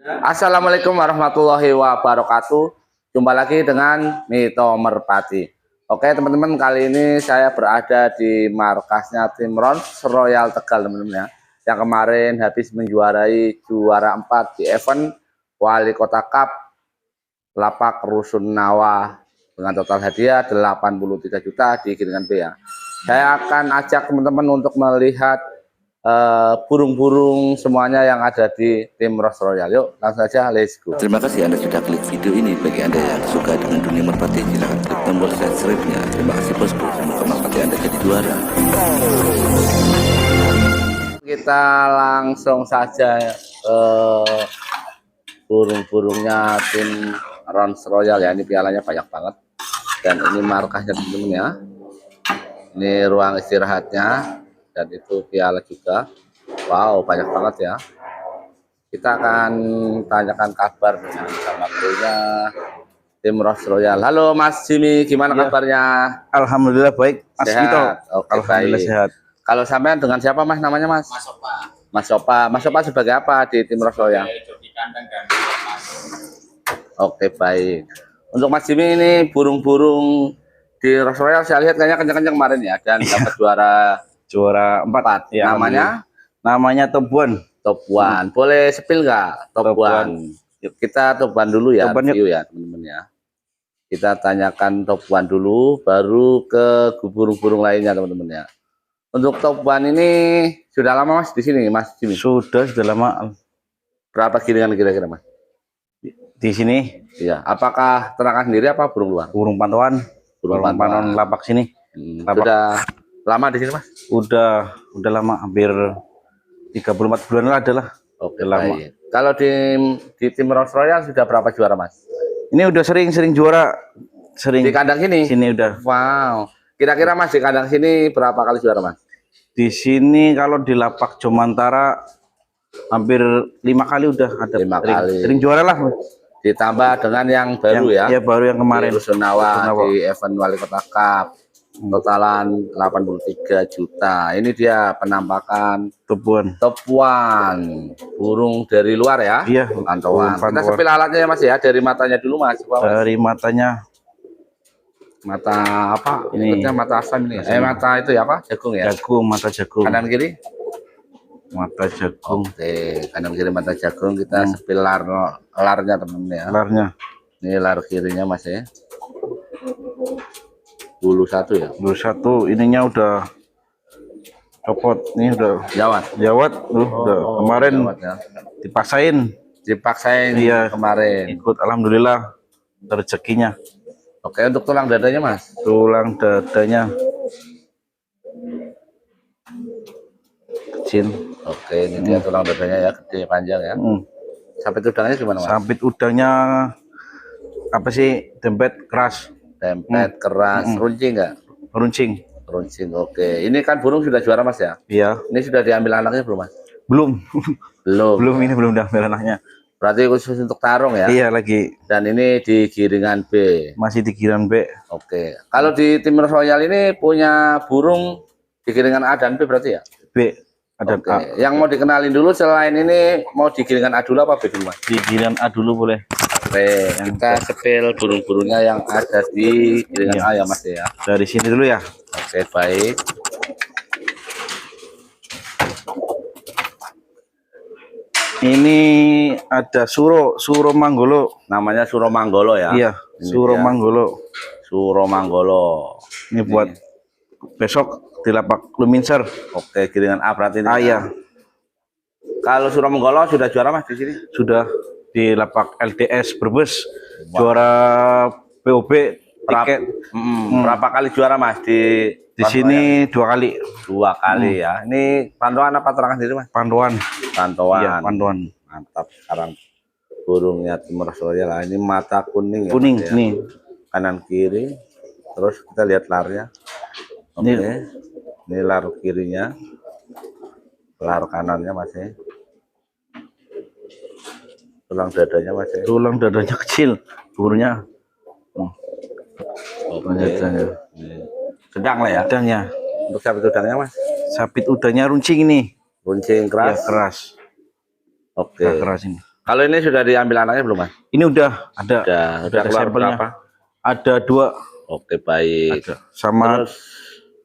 Assalamualaikum warahmatullahi wabarakatuh. Jumpa lagi dengan Mito Merpati. Oke teman-teman, kali ini saya berada di markasnya tim Rons Royal Tegal teman-teman ya. Yang kemarin habis menjuarai juara 4 di event Wali Kota Cup Lapak Rusun Nawa dengan total hadiah 83 juta di Giringan B ya. Saya akan ajak teman-teman untuk melihat burung-burung semuanya yang ada di tim Rons Royal. Yuk langsung saja, let's go. Terima kasih Anda sudah klik video ini. Bagi Anda yang suka dengan dunia merpati, silahkan klik tombol subscribe-nya. Terima kasih bosku, semoga merpati Anda jadi juara. Kita langsung saja burung-burungnya tim Rons Royal ya. Ini pialanya banyak banget dan ini markasnya teman-teman ya. Ini ruang istirahatnya dan itu piala juga. Wow, banyak banget ya. Kita akan tanyakan kabar dengan sama krunya tim Rons Royal. Halo Mas Jimmy, gimana kabarnya? Alhamdulillah baik, Mas Mito. Oke, Alhamdulillah baik. sehat. Kalau sampean dengan siapa Mas namanya Mas? Mas Sopa. Mas Sopa. Mas Sopa sebagai apa di tim Rons Royal? Joki kandang dan Mas. Oke, baik. Untuk Mas Jimmy ini burung-burung di Rons Royal saya lihat kayaknya kencang-kencang kemarin ya dan dapat Juara 4. Ya, namanya Tobuan. Tobuan. Boleh sepil nggak Tobuan? Kita Tobuan dulu ya, review ya teman-teman ya. Kita tanyakan Tobuan dulu, baru ke burung-burung lainnya teman-teman ya. Untuk Tobuan ini sudah lama Mas di sini Mas Jimmy? Sudah lama. Berapa giringan kira-kira Mas? Di sini. Iya. Apakah ternakan sendiri apa burung luar? Burung pantauan. Burung pantauan lapak sini. Lapak. Sudah lama di sini Mas? Udah lama, hampir 34 bulan lah adalah. Oke, lama. baik. Kalau di tim Rons Royal sudah berapa juara Mas? Ini udah sering juara. Sering. Di kandang sini? Sini udah. Wow. Kira-kira Mas di kandang sini berapa kali juara Mas? Di sini kalau di lapak Jomantara hampir 5 kali udah ada. 5 kali. Sering juara lah. Ditambah dengan yang baru ya? Iya, baru yang kemarin. Di Rusun Nawa di event Wali Kota Cup. Totalan 83 juta. Ini dia penampakan Tobuan. Burung dari luar ya? Iya, pantauan. Kita sepil alatnya ya Mas ya, dari matanya dulu Mas. Dari matanya. Mata apa? Ini mata asam ini. Mata itu ya apa? Jagung ya? Jagung, mata jagung. Kanan kiri? Mata jagung. Oke, kanan kiri mata jagung. Kita sepil larnya teman-teman ya. Larnya. Ini lar kirinya Mas ya. Bulu satu ya? Bulu satu, ininya udah copot. Ini udah jawat. Udah kemarin ya. dipaksain. Iya, kemarin. Ikut, alhamdulillah rezekinya. Oke, untuk tulang dadanya Mas? Tulang dadanya kecil. Oke, ini dia tulang dadanya ya, gede panjang ya. Sampit udangnya gimana Mas? Sampit udangnya apa sih? Dempet keras. Dempet keras, runcing nggak? Runcing, oke. Ini kan burung sudah juara Mas ya? Iya. Ini sudah diambil anaknya belum Mas? Belum. Ini belum diambil anaknya. Berarti khusus untuk tarung ya? Iya, lagi. Dan ini di Giringan B. Masih di Giringan B. Oke. Kalau di tim Royal ini punya burung di Giringan A dan B berarti ya? B. Ada Oke. A. Yang mau dikenalin dulu selain ini mau di Giringan A dulu apa B dulu Mas? Di Giringan A dulu boleh. Oke, kita sepil burung-burungnya yang ada di Giringan A ya Mas ya. Dari sini dulu ya. Oke, baik. Ini ada Suro Manggolo. Namanya Suro Manggolo ya? Iya, Suro Manggolo. Ini buat besok di lapak Luminser. Oke, Giringan A berarti ini. Iya. Kalau Suro Manggolo sudah juara Mas di sini? Sudah di lapak LDS Brebes. Juara POB tiket. Berapa kali juara Mas di sini? 2 kali. 2 kali ya. Ini pantauan apa ternakan sendiri Mas? Pantauan. Iya, pantauan. Mantap. Sekarang burungnya tim Rons Royal. Ini mata kuning ya. Kuning Mas, ya? nih. Kanan kiri. Terus kita lihat larnya. Oke. Ini lar kirinya. Lar kanannya Mas ya. Tulang dadanya Mas ya. Tulang dadanya kecil. Burungnya. Sedang lah ya. Udangnya. Untuk sampit udangnya Mas? Sampit udangnya runcing ini. Runcing keras? Ya, keras. Oke. Keras ini. Kalau ini sudah diambil anaknya belum, Mas? Ini udah ada. Udah ada keluar sampelnya. berapa? Ada 2. Oke, baik. Ada. Sama Terus,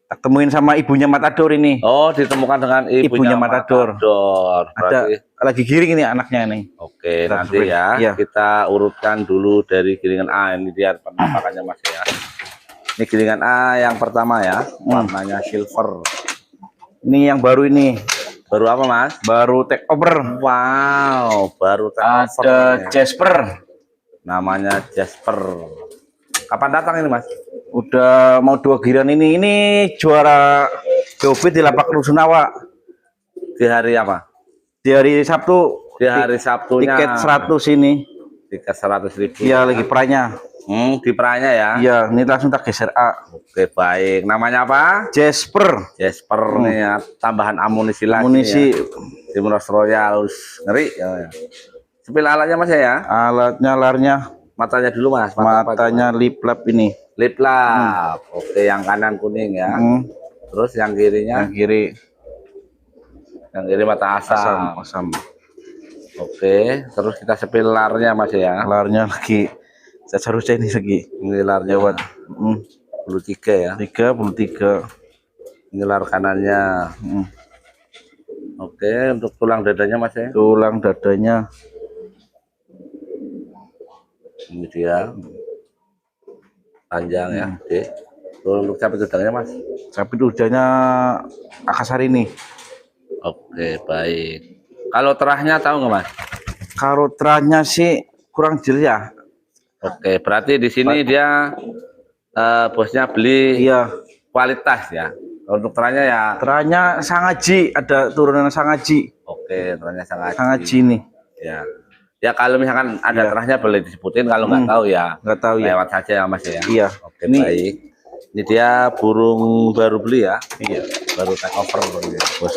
tak temuin sama ibunya Matador ini. oh, ditemukan dengan ibunya Matador. Berarti, Ada lagi giring ini anaknya nih. oke, Kita nanti seperti- ya iya. kita urutkan dulu dari giringan A. Ini dia penampakannya, Mas ya. Ini giringan A yang pertama ya, warnanya silver. Ini yang baru ini. Baru apa, Mas? Baru take over. Wow, baru take over Ada ini. Jasper. Namanya Jasper. Kapan datang ini, Mas? Udah mau 2 giran ini. Ini juara BOB di Lapak Rusunawa. Di hari apa? Di hari Sabtu. Di hari Sabtunya. Tiket 100 ini. Tiket 100.000. Iya lagi peranya. Di peranya ya. Iya, ini langsung tak geser A. Oke, baik. Namanya apa? Jasper. Jasper nih ya. Tambahan amunisi lagi. Amunisi. Ya. Timros Royal. Ngeri. Ya. Sepil alatnya, Mas ya. Alatnya, larnya, Matanya dulu, Mas. matanya lip lap ini. Lip lap. Oke, yang kanan kuning ya. Terus yang kirinya? Yang kiri Yang kiri mata asam. asam. Oke, terus kita sepil larnya, Mas ya. Larnya lagi. Saya harusnya ini lagi. Ini larnya Lewat. 23 ya. 33. Ini lar kanannya. Oke, untuk tulang dadanya, Mas ya. Tulang dadanya. Ini dia. Panjang ya, gede. Terus untuk capit udangnya, Mas. Capit udahnya Akasar ini. Oke, baik. Kalau terahnya tahu nggak, Mas? Kalau terahnya sih kurang jelas ya. Oke, berarti di sini dia bosnya beli Iya. kualitas ya. Kalau untuk terahnya ya. Terahnya Sangaji, ada turunan Sangaji. Oke, terahnya sangat. Sangaji ini. Ya. Ya kalau misalkan ada Iya. terahnya boleh disebutin, kalau nggak tahu ya Nggak tahu ya. lewat saja ya, Mas ya. Iya. Oke, baik. Ini dia burung baru beli ya. Iya. Baru take over ya, Bos.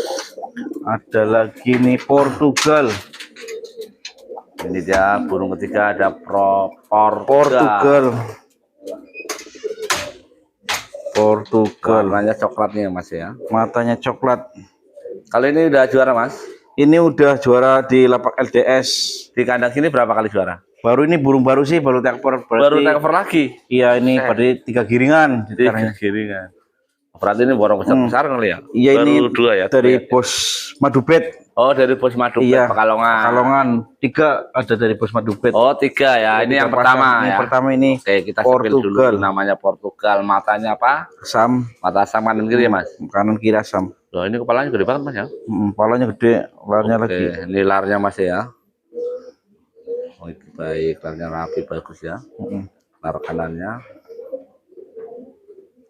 Ada lagi nih Portugal. Ini dia burung ketiga, ada Portugal. Warnanya coklat nih, Mas ya. Matanya coklat. Kalau ini udah juara, Mas. Ini udah juara di Lapak LDS. Di kandang sini berapa kali juara? Baru ini burung baru sih, baru take over. Baru take over lagi. Iya, ini berarti 3 giringan. Kiri kan. Berarti ini borong besar kali ya? Iya, Baru ini 2 ya. dari bos Madubet. Oh, dari bos Madu Iya, Pekalongan. Pekalongan 3 ada dari bos Madubet. Oh, 3 ya. Ini yang pertama Yang ya. pertama ini Oke, kita sepil dulu. Portugal. Namanya Portugal. Matanya apa? asam, Mata asam kanan kiri ya, Mas. kanan kiri asam. Loh, ini kepalanya gede banget, Mas ya. Palanya gede, larnya Oke, lagi. ini larnya Mas ya. Oh, itu baik, larnya rapi, bagus ya. Lar kanannya.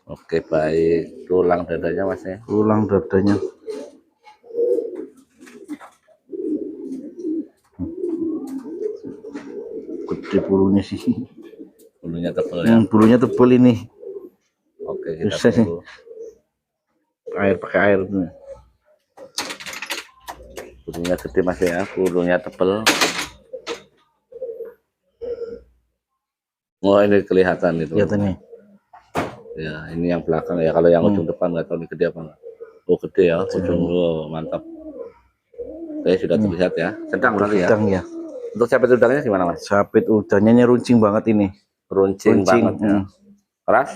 Oke, baik. Tulang dadanya, Mas ya. Tulang dadanya. Gede bulunya sih. Bulunya tebal ya. Bulunya tebal ini. Oke, kita Susah sih. tunggu. Air pakai air. Bulunya gede, Mas ya. Bulunya tebal. Oh, ini kelihatan itu. Lihat ini. Ya, ini yang belakang ya. Kalau yang ujung depan nggak tahu ini gede apa enggak. Oh, gede ya. Ujung, oh, mantap. Oke, sudah terlihat ya. Sedang berarti ya. Sedang ya. Untuk capit udangnya gimana, Mas? Capit udangnya runcing banget ini. Runcing banget ya. Keras?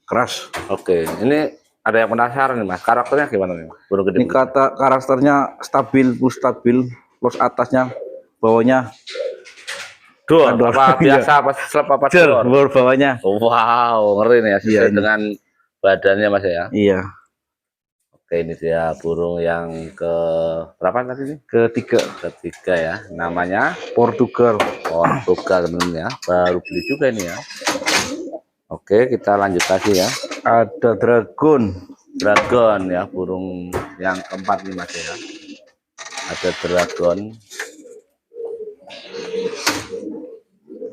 Keras. Oke, ini ada yang penasaran nih, Mas. Karakternya gimana nih, Mas? Burung gede. Ini kata karakternya stabil, stabil. Terus atasnya, bawahnya Dor, Dor. apa biasa, apa slap, apa dor? Dor bawahnya. Oh, wow, ngeri nih ya, sesuai Iya, ini. dengan badannya, Mas ya. Iya. Oke, ini dia burung yang ke berapa tadi nih? Ketiga, Ketiga ya. Namanya Portugal. Portugal, teman-teman ya. Baru beli juga ini ya. Oke, kita lanjut lagi ya. Ada dragon. Dragon ya, burung yang keempat nih, Mas ya. Ada dragon.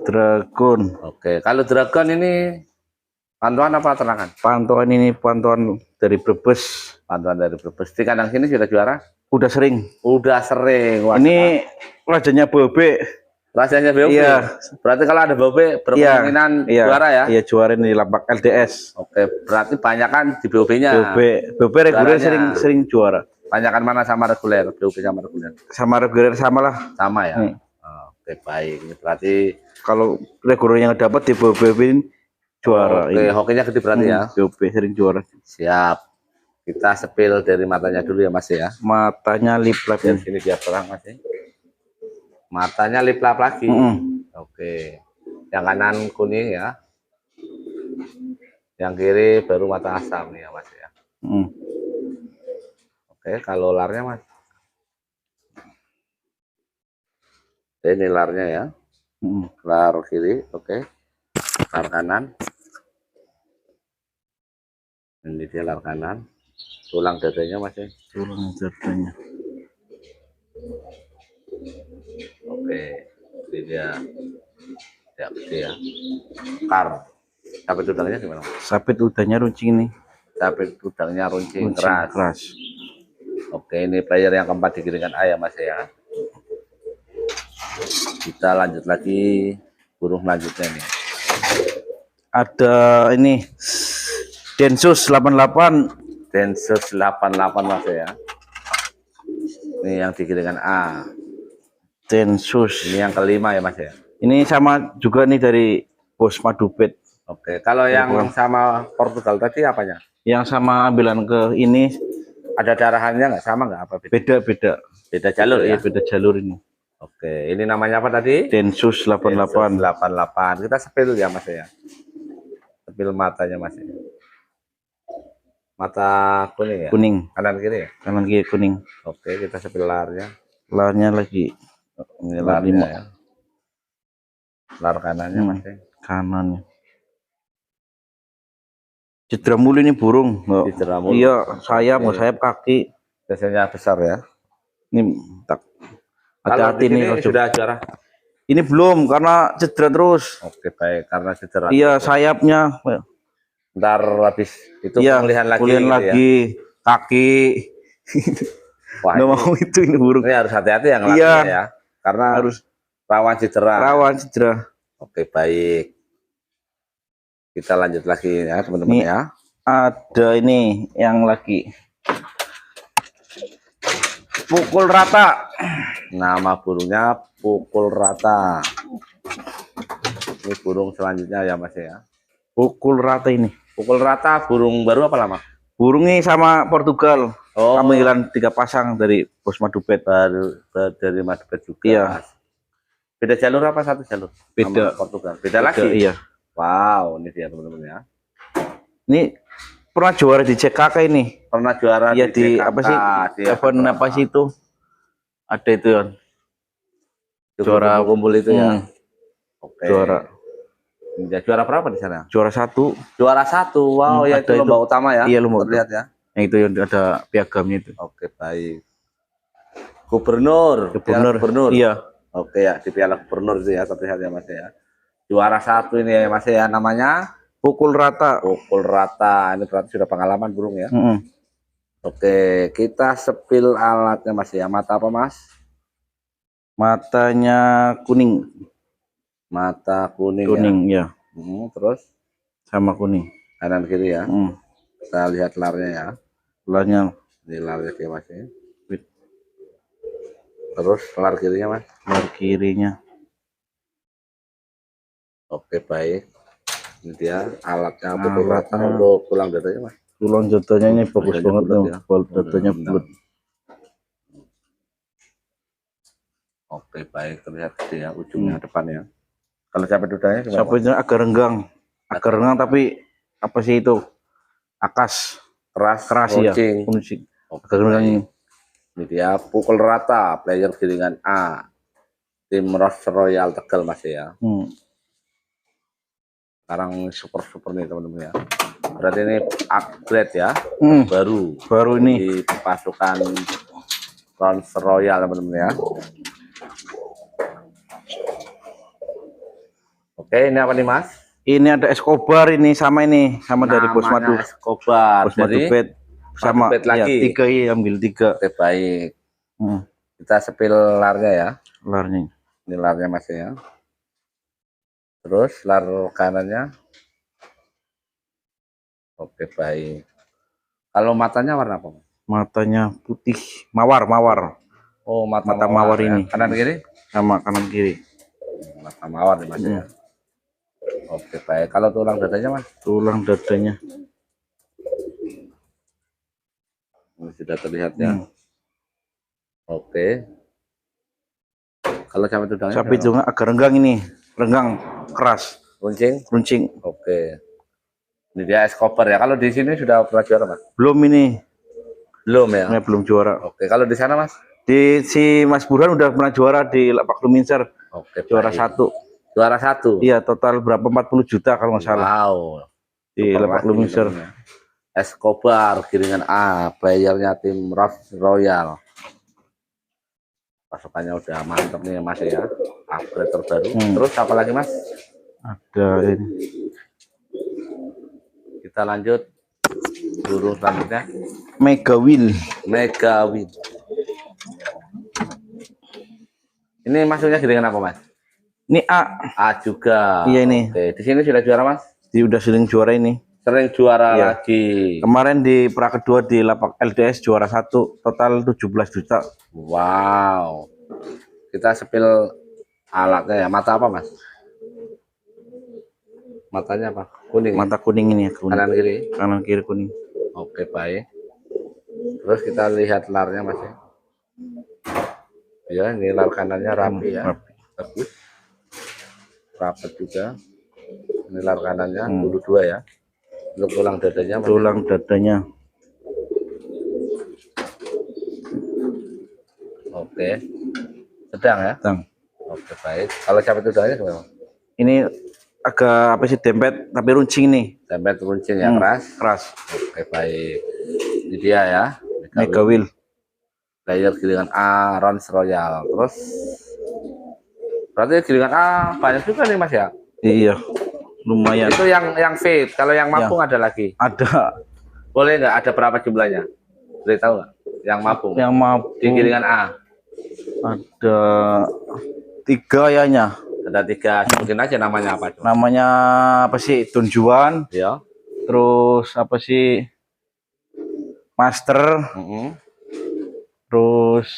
Dragon. Oke, kalau dragon ini pantauan apa ternakan? Pantauan ini pantauan dari Brebes. Pantauan dari Brebes. Di kandang sini sudah juara? Udah sering. Udah sering. Wah, Ini rajanya Bobe. rasanya BOP. Iya. Berarti kalau ada BOP berkemungkinan juara ya? Iya, juara di Lapak LDS. Oke, berarti banyak kan di BOP-nya. Bobe reguler Juaranya. sering juara. Tanyakan mana sama reguler, BOP sama reguler. Sama reguler sama lah. Sama ya. Hmm. Oke, baik. Ini berarti Kalau reguler yang dapat di BOP juara. oke, hokinya gede berarti ya. BOP sering juara. Siap. Kita sepil dari matanya dulu ya Mas ya. Matanya liplap Dari ini. sini biar terang Mas ya. Matanya liplap lagi. Oke. Yang kanan kuning ya. Yang kiri baru mata asam nih ya Mas ya. Oke, kalau larnya Mas. Ini larnya ya. Lar kiri, oke. Lar kanan. Ini dia lar kanan. Tulang dadanya Mas ya. Tulang dadanya. Oke. Ini dia. Ya, gede ya. Kar. Sapit udangnya gimana? Sapit udangnya runcing nih. Sapit udangnya runcing keras. Keras. Oke, ini player yang keempat digiringan A ya Mas ya. Kita lanjut lagi burung selanjutnya nih. Ada ini Densus 88. Densus 88 Mas ya. Ini yang digiringan A. Densus. Ini yang kelima ya Mas ya. Ini sama juga nih dari Bos Madupet. Oke, kalau yang sama Portugal tadi apanya? Yang sama ambilan ke ini Ada darahannya nggak sama nggak apa beda? beda. Beda jalur ya. Beda jalur ini. Oke, ini namanya apa tadi? Densus 88. Densus 88. Kita sepil ya Mas ya. Sepil matanya Mas ya. Mata kuning ya? Kuning. Kanan kiri ya? Kanan kiri kuning. Oke, kita sepil larnya. Larnya lagi. Ini larnya ya. Lar kanannya Mas ya. Kanannya. Cedera mulu ini burung. Cedera mulu. Iya, sayap, sayap kaki. Biasanya besar ya. Ini tak. Kalau Hati-hati nih ini sudah juara. Ini belum karena cedera terus. Oke, baik karena cedera. Iya, sayapnya. Ntar habis itu Iya, pemulihan lagi. pemulihan gitu lagi. Ya. Kaki. Wah, Nggak mau itu ini burung. ini harus hati-hati yang Iya. ya. Karena harus rawan cedera. Rawan cedera. Oke, baik. Kita lanjut lagi ya, teman-teman ya. Ada ini yang lagi pukul rata. Nama burungnya pukul rata. Ini burung selanjutnya ya Mas ya. Pukul rata ini. Pukul rata burung baru apa lama? Burungnya sama Portugal. Oh, Panggilan 3 pasang dari Bos Madupet. baru dari Madupet juga. Iya. Beda jalur apa satu jalur? Beda. Sama Portugal. Beda lagi. Iya. Wow, ini dia teman-teman ya. Ini pernah juara di CKK ini. Pernah juara Iya di JKK, apa sih? di Event apa sih itu? Ada itu ya. Juara kumpul itu ya. Oke. Juara. Ya, juara berapa di sana? Juara 1. Juara 1. Wow, ya itu lomba utama ya. Iya, lomba terlihat ya. Yang itu yang ada piagamnya itu. Oke, baik. Gubernur. Piala Gubernur. Iya. Oke ya, di Piala Gubernur itu ya terlihat ya Mas ya. Juara 1 ini ya Mas ya, namanya Pukul rata. pukul rata. Ini berarti sudah pengalaman burung ya. Oke, kita sepil alatnya Mas ya. Mata apa Mas? Matanya kuning. Mata kuning. Kuning ya. Ya. Terus Sama kuning. kanan kiri ya. Kita lihat larnya ya. Larnya. Ini larnya dia Mas ya. Terus lar kirinya Mas. Lar kirinya. Oke, baik. Ini dia alatnya pukul rata untuk tulang dadanya Mas. Tulang dadanya ini bagus banget bulat ya. Dadanya bulat. Oke, baik, terlihat gede ya ujungnya depan ya. Kalau capit udangnya gimana? Capitnya agak renggang. Agak renggang tapi apa sih itu? Akas. Keras Ya. runcing. Agak renggang ini. Ini dia pukul rata player giringan A. Tim Royal Tegal Mas ya. Sekarang super nih teman-teman ya. Berarti ini upgrade ya. Baru ini di pasukan Royal teman-teman ya. Oke, ini apa nih Mas? Ini ada Escobar ini sama dari Bos Madu. Escobar. Bos Madupet sama Madupet ya, lagi. 3 ya, ambil 3. Oke, baik. Kita sepil larnya ya. Larnya. Ini larnya Mas ya. Terus lar kanannya. Oke, baik. Kalau matanya warna apa? Matanya putih, mawar. Oh, mata Mata mawar ya. ini. Kanan kiri? Sama kanan kiri. Mata mawar nih Mas ya. Oke, baik. Kalau tulang dadanya Mas? Tulang dadanya. Ini sudah terlihat ya. Oke. Kalau sampai tudangnya? Sapi tudangnya agak renggang ini, renggang keras. Runcing? Oke. Ini dia Escobar ya. Kalau di sini sudah pernah juara Mas? Belum ini. Belum ya? Ini belum juara. Oke. Kalau di sana Mas? Di si Mas Burhan udah pernah juara di Lapak Luminser. Oke. Juara baik. 1. Juara 1? Iya, total berapa? 40 juta kalau nggak salah. Wow. Di Lapak Luminser. Escobar giringan A, playernya tim Royal. Pasukannya udah mantap nih Mas ya. Upgrade terbaru. Terus apa lagi Mas? Ada ini. Kita lanjut burung selanjutnya. Mega Wheel. Ini masuknya giringan apa Mas? Ini A. A juga. Iya ini. Oke, di sini sudah juara Mas? Udah sering juara ini. Sering juara Iya. lagi. Kemarin di pra kedua di Lapak LDS juara 1, total 17 juta. Wow. Kita sepil alatnya ya. Mata apa Mas? Matanya apa? Kuning. Mata kuning ini ya, kuning. Kanan kiri. Kanan kiri kuning. Oke, baik. Terus kita lihat larnya Mas ya. Ya, ini lar kanannya rapi ya. Bagus. Rapat juga. Ini lar kanannya dulu 2 ya. Untuk tulang dadanya Mas. Tulang dadanya. Oke. Sedang ya? Sedang. Oke, baik. Kalau capek tudangnya gimana? Ini agak apa sih, dempet tapi runcing nih. Dempet runcing ya, keras. Oke, baik. Ini dia ya. Mega Wheel. Player gilingan A, Rolls Royal. Terus berarti gilingan A banyak juga nih Mas ya? Iya. Lumayan. Itu yang fit. Kalau yang mapung ada lagi? Ada. Boleh nggak? Ada berapa jumlahnya? Boleh tahu nggak? Yang mapung? Yang mapung Di gilingan A? ada 3 kayaknya. Ada 3. Sebutin aja namanya apa? Coba? Namanya apa sih? Tunjuan. Ya. Terus apa sih? Master. Terus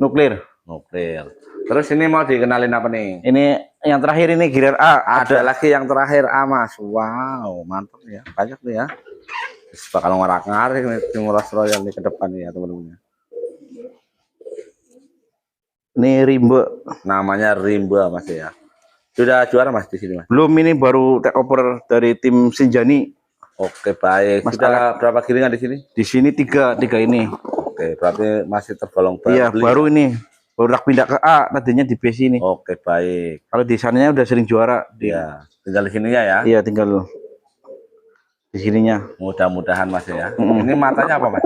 nuklir. Terus ini mau dikenalin apa nih? Ini yang terakhir ini Girer A. Ada lagi yang terakhir A Mas. Wow, mantap ya. Banyak nih ya. Bakal ngarik nih tim Rolls Royal nih ke depan nih ya teman-teman. Ini Rimba. Namanya Rimba Mas ya. Sudah juara Mas di sini Mas? Belum, ini baru take over dari tim Sinjani. Oke, baik. Mas Sudah berapa giringan di sini? Di sini tiga ini. Oke, berarti masih tergolong baru. Iya, baru ini. Baru pindah ke A, tadinya di B sini. Oke, baik. Kalau di sananya udah sering juara. Iya, tinggal di sininya ya. Iya, tinggal di sininya. Mudah-mudahan Mas ya. Ini matanya apa Mas?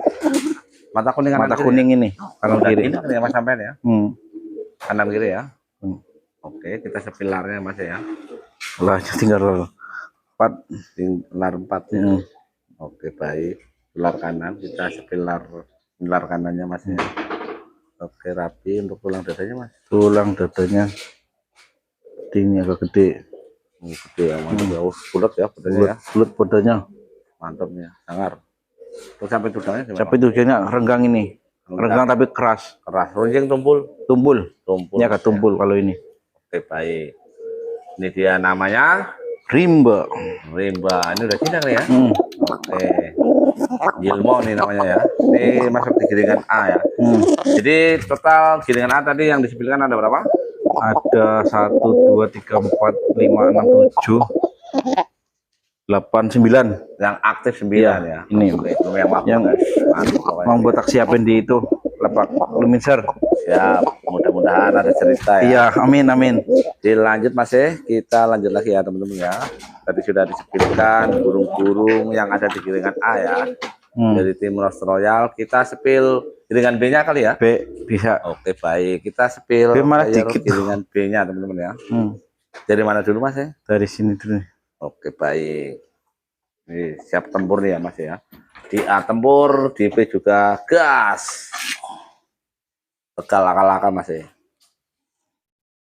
Mata kuning kanan Mata kiri kuning ya? ini. Kanan kiri. Ini ya Mas sampean ya. Kanan kiri ya. Oke, kita sepilarnya Mas ya. Lah, tinggal 4. Pilar 4 ya. Oke, baik. Pilar kanan kita sepilar kanannya Mas ya. Oke, rapi. Untuk tulang dadanya Mas? Tulang dadanya ini agak gede. Gede ya, mantap ya. Bulat ya badannya ya. Bulat badannya. Mantapnya, sangar. Terus sampai tudangnya gimana? Sampai tudangnya renggang ini. Renggang tapi keras. Runcing tumpul. Ini agak tumpul kalau ini. Oke, baik. Ini dia namanya Rimba. Ini udah sidang nih ya. Oke. Gilmo nih namanya ya. Ini masuk di giringan A ya. Jadi total giringan A tadi yang disebutkan ada berapa? Ada 1, 2, 3, 4, 5, 6, 7, 8, 9. Yang aktif 9 ya. Ini yang mau buat tak siapin di itu Lapak Luminser. Ya, mudah-mudahan ada cerita ya. Iya, amin. Dilanjut Mas kita lanjut lagi ya teman-teman ya. Tadi sudah disepilkan burung-burung yang ada di giringan A ya. Dari tim Rolls Royal. Kita sepil giringan B-nya kali ya. B bisa. Oke, baik. Kita sepil B malah dikit. giringan B-nya teman-teman ya. Dari mana dulu Mas ya? Dari sini dulu. Oke, baik. Ini siap tempur nih ya Mas ya. Di A tempur, di B juga gas. Tegal akal-akal Mas ya.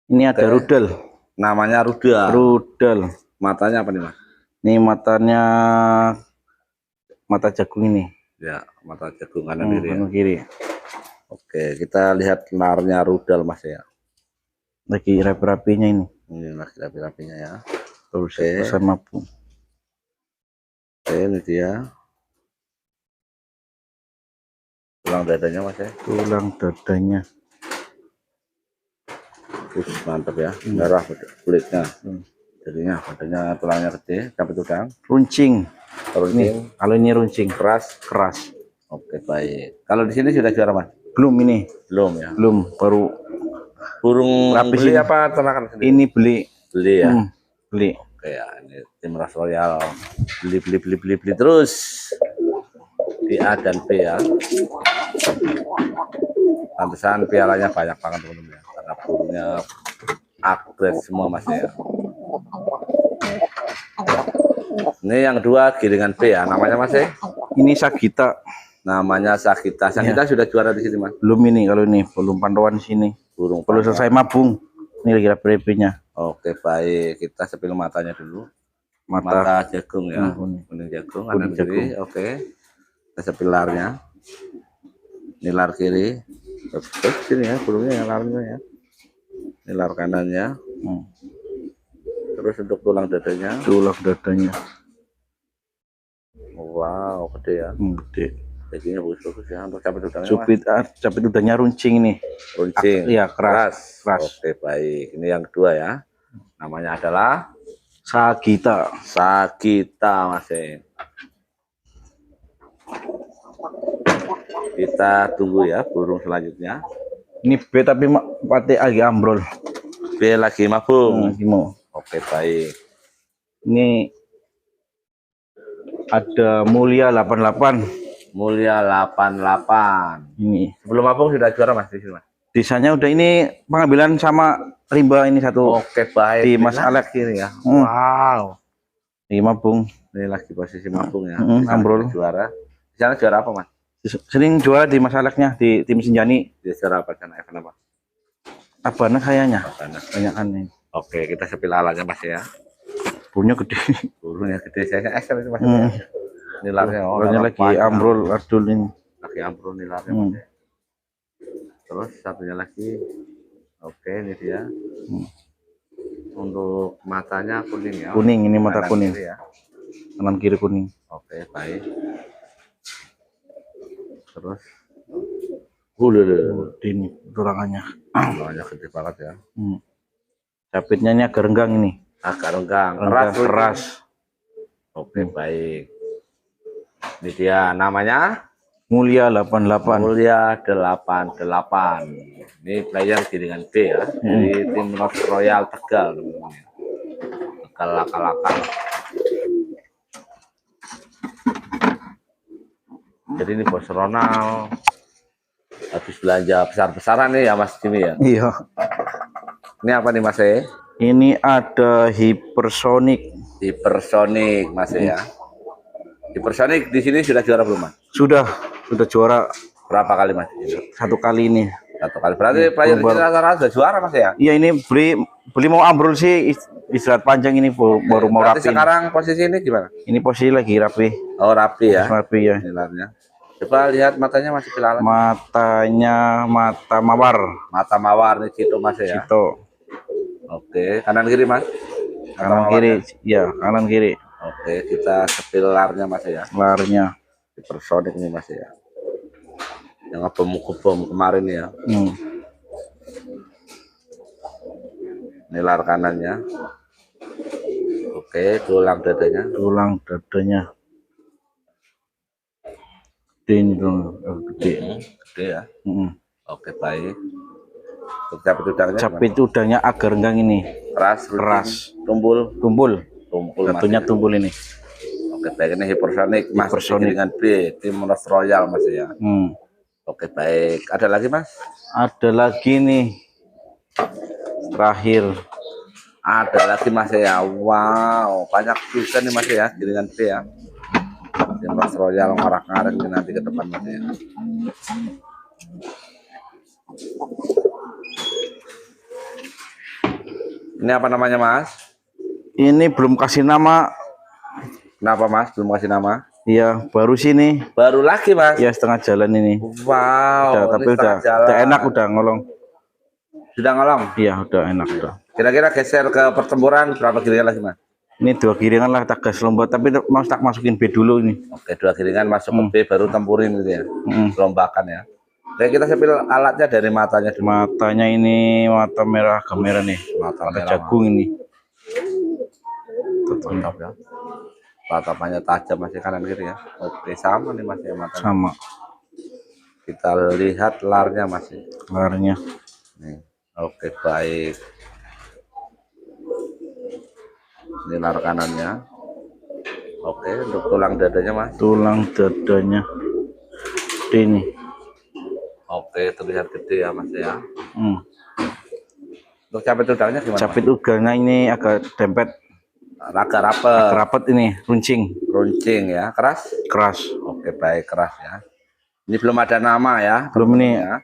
Ini ada rudal. Namanya rudal. Matanya apa nih Mas? Ini matanya mata jagung ini. Ya, mata jagung kanan kiri ya. kanan kiri. Oke, kita lihat narnya rudal Mas ya. Lagi rapi-rapinya ini. Ini lagi rapi-rapinya ya. Terus Oke. sama pun. Oke, ini dia. Tulang dadanya Mas ya. Tulang dadanya. Mantap ya. Merah kulitnya. Jadinya badannya tulangnya gede, sampai tudang. Runcing. Runcing. Kalau ini runcing Keras. keras. Oke, baik. Kalau di sini sudah juara Mas? Belum ini. Belum ya. Belum, baru Burung Rapih beli ini. apa ternakan sendiri? ini beli. Beli ya. Beli. Oke ya, ini tim Ras Royal. Beli terus. Di A dan B ya. Pantesan pialanya banyak banget teman-teman ya. Karena burungnya upgrade semua Mas ya. Ini yang kedua giringan B ya. Namanya Mas ya? Ini Sagita. Namanya Sagita. Sagita sudah juara di sini Mas. Belum ini kalau ini belum pantauan sini. Burung Belum pantau. selesai mabung. Ini lagi rapi-rapinya. Oke, baik. Kita sepil matanya dulu. Mata. Mata jagung ya. Kuning. Kuning jagung Kuning kanan kiri. Oke. Kita sepilarnya. Ini lar kiri. Terus sini ya burungnya ya, larnya ya. Ini lar kanannya. Terus untuk tulang dadanya. Tulang dadanya. Wow, gede ya. Gede. Dagingnya bagus-bagus ya. Untuk capit udangnya Mas. Capit udangnya runcing ini. Runcing. Iya, keras. Oke, baik. Ini yang kedua ya. Namanya adalah Sagita. Sagita Mas. Kita tunggu ya burung selanjutnya. Ini B tapi pati agak ambrol. B lagi mabung. Lagi mau. Oke, baik. Ini ada Mulia 88. Mulia 88. Ini. Sebelum mabung sudah juara Mas di sini Mas. Desanya udah ini pengambilan sama rimba ini satu. Oke, baik. Di Mas Ini Alek kiri ya. Wow. Ini mabung. Ini lagi posisi mabung ya. Mm, Di sana ambrol. kita juara. Di sana juara apa Mas? Sering juara di Mas Aleknya di tim Sinjani. Di juara apa sana? Event apa? Abana kayaknya. Sana. Banyak kan ini. Oke, kita sepil alatnya Mas ya. Punya gede. Burungnya gede, saya ekstrim itu Mas. Hmm. Nilarnya, Warnanya lagi ambrol adul ini. Lagi ambrol nilarnya Mas. Ya. Terus satunya lagi. Oke, ini dia. Untuk matanya kuning ya. Kuning, ini mata Kanan kuning. kiri ya. Kanan kiri kuning. Oke, baik. Terus Ini tulangannya. namanya gede banget ya. Capitnya ini agak renggang ini. Agak renggang, Keras. keras. Oke, baik. Ini dia namanya Mulia 88. Mulia 88. Ini player giringan B ya. Dari tim Ras Royal Tegal teman-teman. Tegal laka-laka. Jadi ini Bos Ronald habis belanja besar-besaran nih ya Mas Jimmy ya. Iya. Ini apa nih Mas? Ini ada Hypersonic. Hypersonic Mas ya. Hypersonic di sini sudah juara belum Mas? Sudah juara Berapa kali Mas? satu kali ini. Satu kali. Berarti player di rata-rata sudah juara Mas ya? Iya, ini beli mau ambrol sih istirahat panjang ini baru mau Berarti rapi. sekarang posisi ini gimana? Ini posisi lagi rapi. Oh, rapi ya. Rapi ya. Nilarnya. Coba lihat matanya masih pilalan. Matanya mata mawar. Mata mawar nih Cito Mas ya. Cito. Oke, kanan kiri Mas. Kanan kiri. Ya, kanan kiri. Oke, kita sepilarnya Mas ya. Larnya. Hypersonic nih Mas ya. Yang ngebom kemarin ya. Nilar kanannya. Oke, tulang dadanya. Tulang dadanya. Gede. Gede ya. Mm. Oke, baik. Untuk capit udangnya Capit udangnya agak renggang ini. keras, tumpul Tumpul. Satunya Mas ya. tumpul ini. Oke, baik, ini Hypersonic Mas Hypersonic. dengan B, tim Ras Royal Mas ya. Oke, baik. Ada lagi Mas? Ada lagi nih. Terakhir. Ada lagi Mas ya. Wow, banyak juga nih Mas ya, dengan B ya. Tim Ras Royal ngarak-ngarik nanti ke depan Mas ya. Ini apa namanya Mas? Ini belum kasih nama. Kenapa Mas belum kasih nama? Iya, baru sini. Baru lagi Mas. Ya setengah jalan ini. Wow. Tapi ini setengah jalan. udah enak, udah ngolong. Sudah ngolong? Iya, udah enak udah. Kira-kira geser ke pertempuran berapa giringan lagi Mas? Ini 2 giringan lah tak gas lomba, tapi mau tak masukin B dulu ini. Oke, 2 giringan masuk ke B baru tempurin gitu ya. Lombakan ya. Oke, kita sepil alatnya dari matanya dulu. Matanya ini mata merah kamera nih. Mata merah, jagung ini. Mantap ya. Tatapannya tajam masih kanan kiri ya. Oke, sama nih masih mata. Sama. Kita lihat larnya masih. Larnya. Nih. Oke, baik. Ini lar kanannya. Oke, untuk tulang dadanya Mas. Tulang dadanya. Ini. Oke, terlihat gede ya Mas ya. Untuk capit udangnya gimana? Capit udangnya ini agak dempet. Agak rapet. Rapet ini, runcing. Runcing ya, keras? Keras. Oke, baik, keras ya. Ini belum ada nama ya. Belum ini. Ya.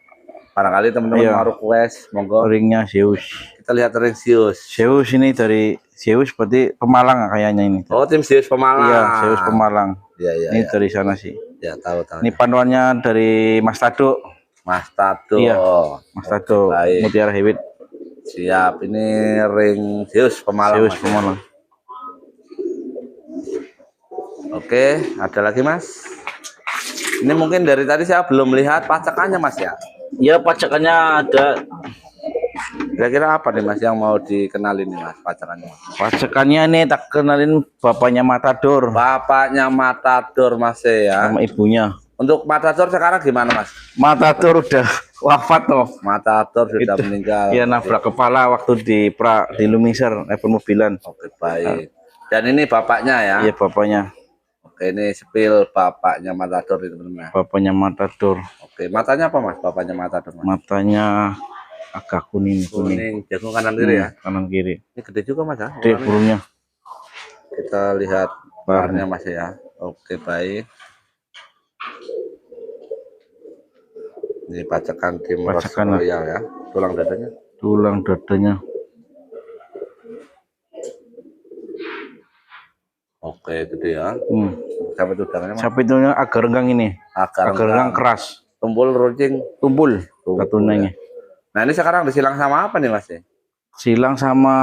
Barangkali teman-teman Iya. mau request, monggo. Ringnya Zeus. Kita lihat ring Zeus. Zeus ini dari Zeus berarti Pemalang kayaknya ini. Oh, tim Zeus Pemalang. Iya, Zeus Pemalang. Iya, iya. Ini Ya. dari sana sih. Ya, tahu. Ini panduannya dari Mas Tado. Mas Tado. Iya. Mas Tado. Baik. Mutiara Hewitt. Siap, ini ring Zeus Pemalang. Zeus Mas. Pemalang. Oke, ada lagi Mas? Ini mungkin dari tadi saya belum lihat pacakannya Mas ya. Ya pacakannya ada. Kira-kira apa nih Mas yang mau dikenalin nih Mas pacakannya? Pacakannya nih tak kenalin bapaknya Matador Bapaknya Matador Mas ya. sama ibunya. Untuk Matador sekarang gimana Mas? Matador udah wafat toh. Matador sudah meninggal. Iya nabrak kepala waktu di Lumiser level mobilan. Oke, baik. Dan ini bapaknya ya. Iya bapaknya. Oke, ini spill bapaknya Matador itu teman-teman. Bapaknya Matador. Oke, matanya apa Mas? Bapaknya Matador Mas? Matanya agak kuning. Kuning, jagung kanan kiri ya. Kanan kiri. Ini gede juga Mas ya. Gede burungnya. Kita lihat barnya Mas ya. Oke, baik. Ini pacakan tim Pacakan Royal ya. Tulang dadanya. Tulang dadanya. Oke, gede ya. Sampai udangnya Mas. Sampai itu agak renggang ini. Agak Agak renggang keras. Tumpul runcing. Tumpul. Tumpul, Satunya ya. ini. Nah, ini sekarang disilang sama apa nih Mas? Silang sama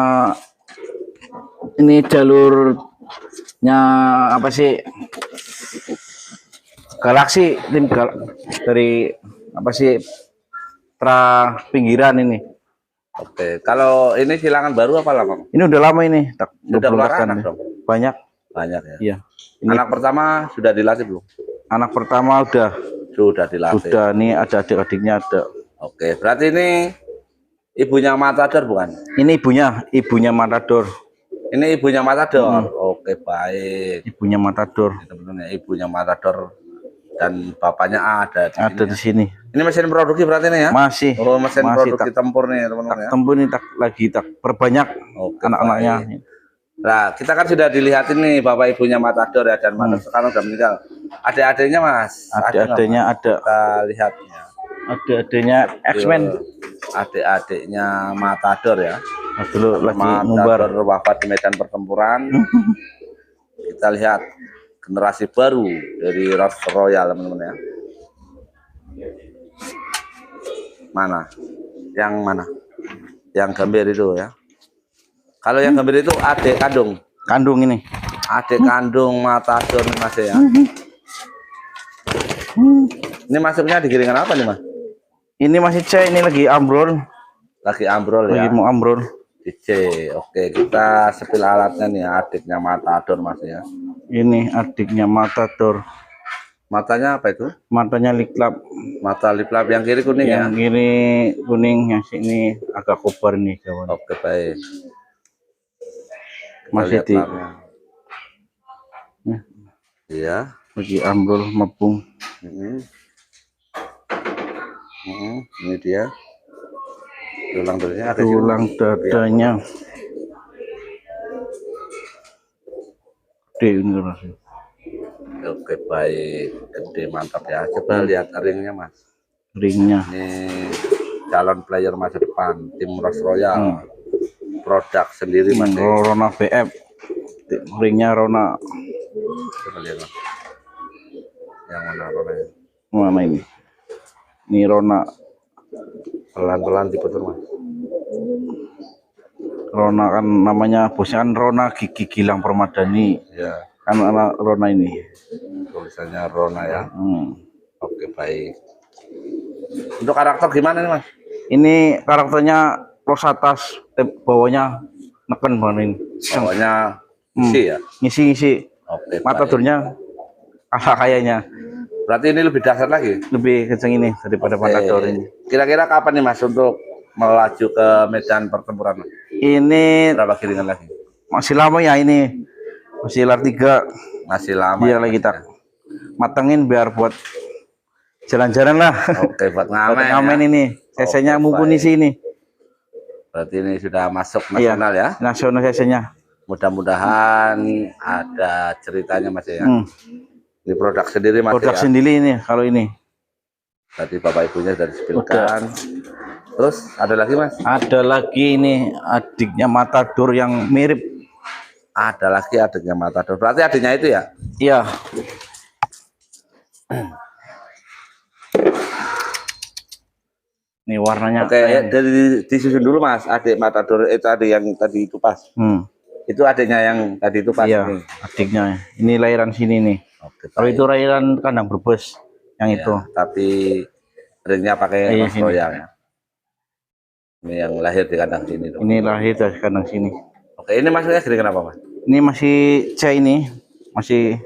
ini jalurnya apa sih? Galaksi dari apa sih? Pinggiran ini. Oke, kalau ini silangan baru apa lama? Ini udah lama ini. Tak Sudah keluar 20 anak dong? Banyak. Banyak ya. Iya. Ini Anak pertama sudah dilatih belum? anak pertama udah Sudah dilatih. sudah nih ada adik-adiknya ada. Oke, berarti ini ibunya Matador bukan? Ini ibunya Matador. Ini ibunya Matador. Oke, baik. Ibunya Matador. Ini teman-teman ya, ibunya Matador dan bapaknya ada di Ada sini di ya. sini. Ini mesin produksi berarti nih ya? Masih. Oh, mesin masih produksi tempur nih teman-teman ya. Tempo ini tak perbanyak Oke, anak-anaknya. baik. Nah, kita kan sudah dilihat ini bapak ibunya Matador ya, dan Matador sekarang sudah meninggal. Adik-adiknya Mas? Adik-adiknya ada. Kita lihatnya. Adik-adiknya X-Men. Adik-adiknya Matador ya. Nah, dulu lagi ngubar. Matador wafat di medan pertempuran. Kita lihat generasi baru dari Royal teman-teman ya. Mana? Yang mana? Yang gambir itu ya. Kalau yang gambir itu adik kandung. Kandung ini. Adik kandung Matador nih Mas ya. Ini masuknya di giringan apa nih Mas? Ini masih C, ini lagi ambrol. Lagi ambrol ya. Lagi mau ambrol. Di C. Oke, kita sepil alatnya nih adiknya Matador Mas ya. Ini adiknya Matador. Matanya apa itu? Matanya liklap. Mata liplap yang kiri kuning ya. Yang kiri kuning, yang sini agak kobar nih kawan. Oke, baik. Kita Masih lihat di larnya. Iya. lagi ambrol mebung. Ini dia. Tulang dadanya ada Tulang dadanya. Gede ini rasanya. Oke, baik. Gede, mantap ya. Coba lihat ringnya Mas. Ringnya. Ini calon player masa depan tim Royal. Produk sendiri Mas. Rona BF. Ringnya Rona. Coba lihat Mas. Yang mana ronanya? Mana ini? Ini Rona. Pelan-pelan diputar mas. Rona kan namanya bosnya kan Rona Gigi Gilang Permadani. Ya. Kan anak Rona ini. Tulisannya Rona ya. Oke baik. Untuk karakter gimana nih mas? Ini karakternya los atas, bawahnya neken banget ini. Bawahnya isi ya. Ngisi-ngisi. Oke. Matadornya kalah kayaknya. Berarti ini lebih dasar lagi. Lebih kenceng ini daripada Matador ini. Kira-kira kapan nih mas untuk melaju ke medan pertempuran? Mas? Ini Berapa giringan lagi? masih lama ya ini. Masih lar 3. Masih lama. Iya lagi kita matengin biar buat jalan-jalan lah. Oke, buat ngamen. Buat ngamen ya? ini. CC-nya mumpuni sih ini. Berarti ini sudah masuk nasional ya? Nasional CC-nya. Mudah-mudahan ada ceritanya mas ya. Ini produk sendiri mas. Produk ya? sendiri ini kalau ini. Tadi bapak ibunya sudah disebutkan. Terus ada lagi mas? Ada lagi ini adiknya Matador yang mirip. Ada lagi adiknya Matador. Berarti adiknya itu ya? Iya. Ini warnanya. Oke, dari disusun dulu mas. Adik Matador itu adik yang tadi itu pas. Itu adiknya yang tadi itu pas. Iya, ini. adiknya. Ini lahiran sini nih. Oke, kalau itu lahiran kandang Brebes yang ya, itu. Tapi ringnya pakai royal ya. Ini yang lahir di kandang sini. Tuh. Ini lahir dari kandang sini. Oke, ini maksudnya giring apa mas? Ini masih C ini, masih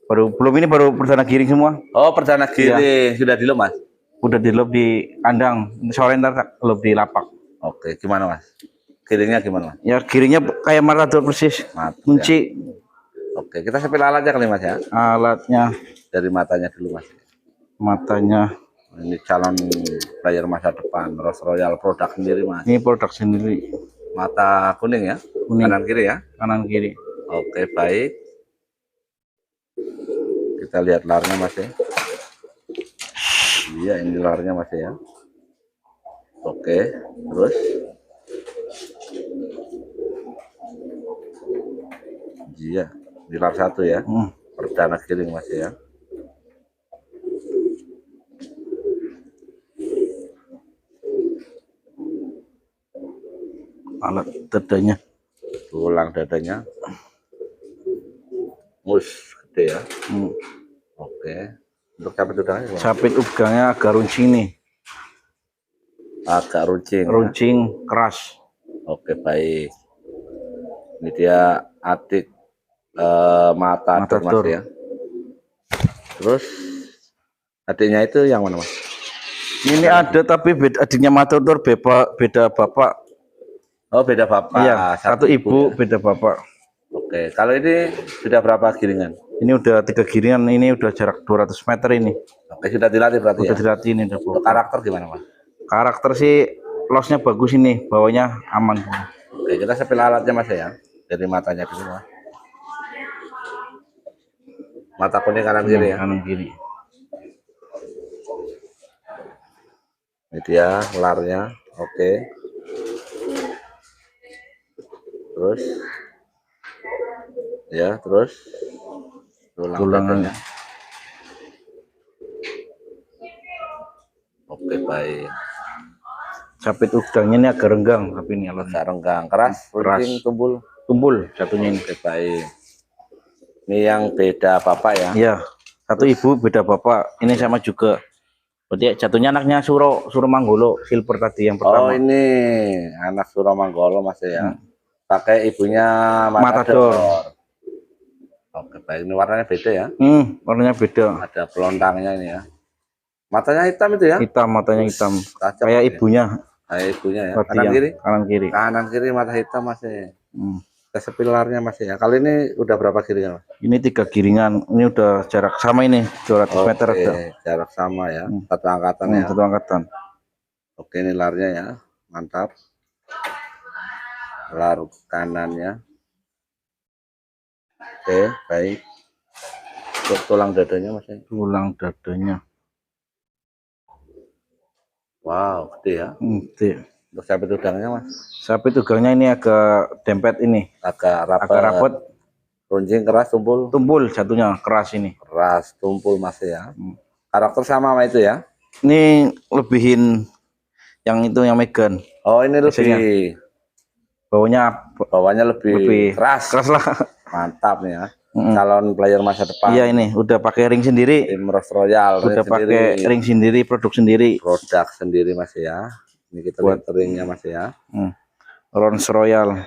belum ini baru perdana giring semua. Oh, perdana giring sudah dilop mas? Udah dilop di kandang. Sore ntar lop di lapak. Oke, gimana mas? Giringnya gimana mas? Ya giringnya kayak Matador persis. Kunci. Ya. Oke, kita sepil alatnya kali mas ya? Alatnya dari matanya dulu mas. Matanya. Ini calon player masa depan, Rolls Royal produk sendiri mas. Ini produk sendiri. Mata kuning ya? Kuning. Kanan kiri ya? Kanan kiri. Oke baik. Kita lihat larnya mas ya. Iya ini larnya mas ya. Oke, terus. Iya, di lar 1 ya. Perdana giring mas ya. Alat dadanya. Tulang dadanya. Mus gede ya. Oke. Untuk capit udangnya gimana? Capit udangnya agak runcing nih. Agak runcing. Runcing ya? Keras. Oke baik. Ini dia adik Matador mas ya. Terus adiknya itu yang mana mas? Ini ada tapi beda, adiknya Matador beda bapak. Oh beda bapak. Iya, satu ibu ya? Beda bapak. Oke, kalau ini sudah berapa giringan? Ini udah 3 giringan, ini udah jarak 200 meter ini. Oke, sudah dilatih berarti udah ya? Dilatih ini. Untuk karakter gimana mas? Karakter sih losnya bagus ini, bawahnya aman. Oke, kita sepil alatnya mas ya. Dari matanya dulu mas. Mata kuning kanan kiri ya? Kanan kiri. Ini dia larnya, oke. Terus, ya terus tulangnya. Oke baik. Capit udangnya ini agak renggang, tapi ini alatnya renggang, keras, runcing, tumbul satunya ini. Oke baik. Ini yang beda bapak ya? Iya, satu ibu beda bapak. Ini sama juga. Berarti jatuhnya anaknya Suro Manggolo, silver tadi yang pertama. Oh ini anak Suro Manggolo mas ya. Pakai ibunya Matador. Oke baik, ini warnanya beda ya? Warnanya beda. Ada pelontangnya ini ya. Matanya hitam itu ya? Hitam, matanya hitam. Kayak ibunya. Kayak ibunya ya. Kanan kiri? Kanan kiri. Kanan kiri mata hitam mas ya. Sepilarnya mas ya. Kali ini udah berapa giringan mas? Ini 3 giringan. Ini udah jarak sama ini 200 meter. Jarak sama ya. Satu angkatan ya. Satu angkatan. Oke ini larnya ya. Mantap. Lar kanannya. Oke baik. Untuk tulang dadanya mas ya. Tulang dadanya. Wow gede ya. Gede. Untuk capit udangnya mas? Capit udangnya ini agak dempet ini. Agak rapet. Runcing keras, tumpul. Tumpul jatuhnya keras ini. Keras, tumpul Mas ya. Karakter sama itu ya. Ini lebihin yang itu yang Megan. Oh, ini Biasanya. lebih Bawahnya lebih keras. Keras lah. Mantap nih ya. Calon player masa depan. Iya ini udah pakai ring sendiri. Tim Royce Royal. Udah pakai ring sendiri, produk sendiri. Produk sendiri Mas ya. Ini kita lihat ringnya Mas ya. Royce Royal.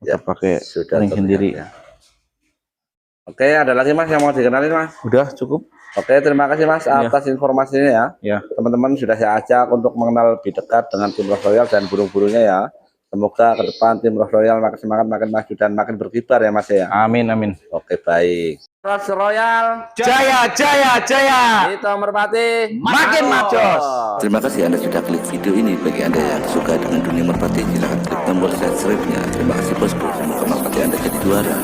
Ya, pakai sudah ring sendiri. Ya. Oke, ada lagi Mas yang mau dikenalin Mas? Udah cukup. Oke, terima kasih Mas atas informasinya ya. Ya. Teman-teman sudah saya ajak untuk mengenal lebih dekat dengan tim Royce Royal dan burung-burungnya ya. Semoga ke depan tim Royce Royal makin semangat, makin maju dan makin berkibar ya Mas ya. Amin amin. Oke, baik. Royce Royal Jaya jaya jaya. itu merpati Makin majos. Terima kasih Anda sudah klik video ini. Bagi Anda yang suka dengan dunia merpati, silahkan klik tombol subscribe-nya. Terima kasih bosku. Semoga merpati Anda jadi juara.